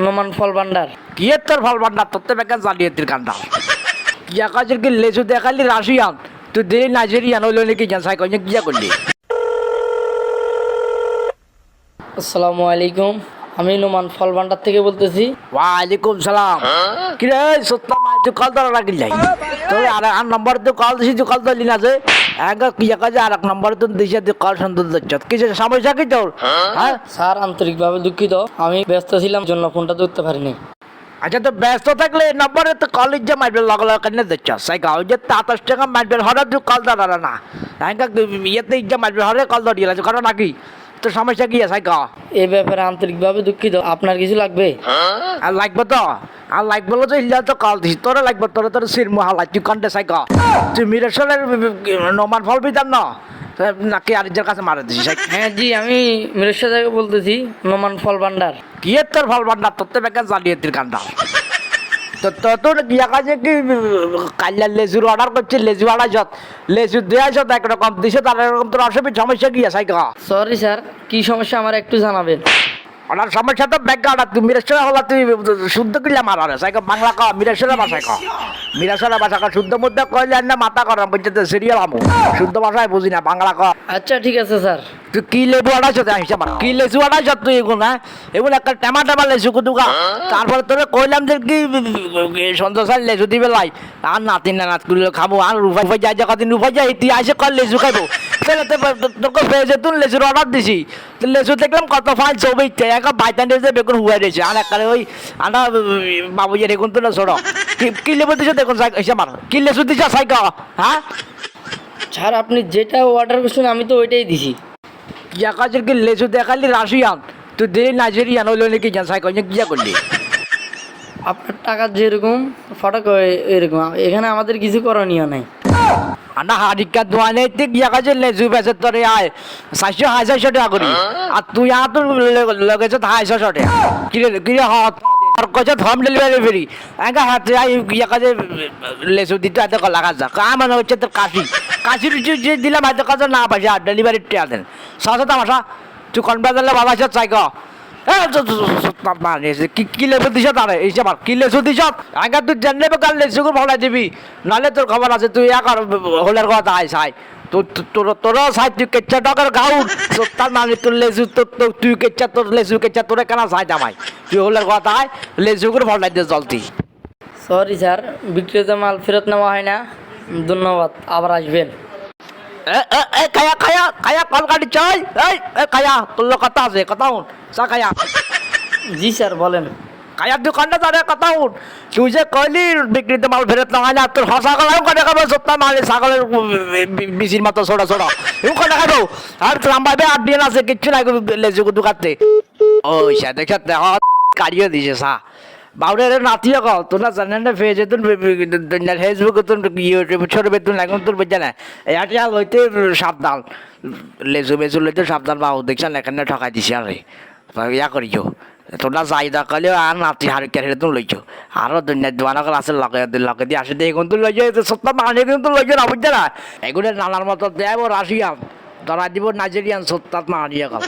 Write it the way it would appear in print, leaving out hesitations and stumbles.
নোমান ফল ভান্ডার। কি এর তোর ফল ভান্ডার তোর তো বেকার জালিয়াতির কান্ডা কিয়া কাজের কি লেজু দেখালি রাশিয়ান তুই দে নাইজেরিয়ান হইলো নাকি জান সাই কই কিয়া করলি আসসালামু আলাইকুম, আমি নোমান ফল ভান্ডার থেকে বলতেছি। ওয়ালাইকুম সালাম কি রে সত্তা মাই তুই কল ধরা লাগি যাই তোর আর নম্বর তো কল দিছি তুই কল ধরলি না যে এক কিয়া কাজে আর এক নম্বর তো দিছে তুই কল সুন্দর দিচ্ছ কিছু সমস্যা কি তোর হ্যাঁ স্যার আন্তরিকভাবে দুঃখিত, আমি ব্যস্ত ছিলাম জন্য ফোনটা ধরতে পারিনি। আচ্ছা তো ব্যস্ত থাকলে নম্বরে তো কলেজ যে মারবে লগ লগ কেন দিচ্ছ সাই গাও যে 23 টাকা মারবে হঠাৎ তুই কল ধরা না ইয়েতে ইজ্জা মারবে হরে কল ধরিয়ে আছে কারণ নাকি তোর সমস্যা কি আছে গা এই ব্যাপারে আন্তরিকভাবে দুঃখিত। আপনার কিছু লাগবে? আর লাগবে তো আর লাগবে তো ইল্লা তো কল দিস তোরা লাগবে তোরা তোর সির মহালা তুই কন্টে সাই গা তুই মিরেশ্বরের নমান ফল বিতাম না নাকি আরেকজনের কাছে মারা দিছিস হ্যাঁ জি, আমি মিরেশ্বর থেকে বলতেছি, নোমান ফল ভান্ডার। কি এর তোর ফল ভান্ডার তোর তো বেকার জালিয়াতির কান্ডা তো তোর গিয়া কাজে কি কাল্লা লেজুর অর্ডার করছে লেজু আড়াইশত লেজু দেড়াইশত একরকম দিছে তার এরকম তোর অসুবিধা সমস্যা কি আছে গা সরি স্যার, কি সমস্যা আমার একটু জানাবেন। ওনার সমস্যা তো ব্যাগ তুই মিরেশ্বরে হলা তুই শুদ্ধ কিলা মারা সাই বাংলা ক মিরেশ্বরের ভাষায় ক মিরেশ্বরের ভাষা ক শুদ্ধ মধ্যে কইলে না মাথা করাম বলছে সিরিয়াল আমু শুদ্ধ ভাষায় বুঝি না বাংলা ক আচ্ছা ঠিক আছে স্যার। তুই কি লেবু আড়াইশত হিসাব কি লেচু আড়াইশত তুই এগুলো হ্যাঁ এগুলো একটা টেমা লেচু কুতুকা তারপরে তোরে কইলাম যে কি সন্তোষার লেচু দিবে লাই আর নাতি না নাত করলে খাবো আর রুফাই যায় কদিন রুফাই যায় তুই আসে কর লেচু খাইবো তোকে পেয়েছে তুই লেচুর অর্ডার দিছি লেচু দেখলাম কত ফাইল ছবি একটা বাইতান যে বেগুন হুয়াই রয়েছে আর একটা ওই আনা বাবু যে রেগুন তো না ছোড়ো কি লেবু দিছো দেখুন এসে মার কি লেচু দিছো সাইকা হ্যাঁ স্যার আপনি যেটা অর্ডার করছেন আমি তো ওইটাই দিছি। কিয়া কাজের কি লেচু দেখালি রাশিয়ান তুই দে নাইজেরিয়ান হইলো নাকি জান সাই কই কিয়া করলি আপনার টাকা যেরকম ফটো এরকম, এখানে আমাদের কিছু করণীয় নাই। আনা হারিকা দোয়ানে তে গিয়া কাজে লেজু বেচে তোরে আয় 700 টাকা করি আর তুই আ তো লগেছ 250 টাকা কিরে হাত আর কত হোম ডেলিভারি ফ্রি একা হাতে আই গিয়া কাজে লেজু দিতে এত লাগা যা কামান হচ্ছে তো কাশি যে দিলাম এত কাজ না পাইছে আর ডেলিভারি টিয়া দেন সাথে তামাশা তুই কনবাজারলে বাবা সাথে চাই গো কি লেবু দিছ তারে এই যে কি লেচু দিছ আগে তুই জানলে কাল লেচুকে ভলাই দিবি নাহলে তোর খবর আছে তুই এক আর হলের কথা আয় চাই তোর চাই তুই কেচ্ছা টাকার গাউ তার মানে তোর লেচু তুই কেচ্ছা তোর লেচু কেচ্ছা তোরে কেনা চাই দামাই তুই হলের কথা আয় লেচুকে ভলাই দিয়ে জলদি সরি স্যার, বিক্রেতা মাল ফেরত নেওয়া হয় না। ধন্যবাদ, আবার আসবেন। খায়া কল কাটি চাই এই খায়া তোর কথা আছে কথা শুন চা খায়া জি স্যার বলেন। খায়ার দোকানটা তাদের কথা শুন তুই যে কইলি বিক্রিতে মাল ফেরত না হয় না তোর ছাগল কটা খাবো সত্তা মালে ছাগলের বিচির মতো ছোটা এও কটা খাবো আর লাম্বাইবে 8 দিন আছে কিচ্ছু নাই লেজু দোকানতে ওই সাথে সাথে কাড়িয়ে দিছে সা বাউরের নাতিও কও তোর না জানেন না ফেজে তুন ফেসবুকে তুন ইউটিউবে ছোটবে তুন এখন তোর বুঝছে না এটা লইতে সাবধান লেজু বেজু লইতে সাবধান বাবু দেখছেন এখানে ঠকাই দিছে আরে ইয়া করিও তোরা যাই দেখালেও আর নাতি হারিকে হেরে তুমি লইছো আরো দুনিয়া দোয়ানকর আছে লগে দিয়ে আসে দিয়ে কিন্তু লইছো সত্য মানে কিন্তু লইছো না বুঝছে না এগুলো নানার মতো দেব রাশিয়ান ধরা দিব নাইজেরিয়ান সত্যাত না হারিয়ে গেল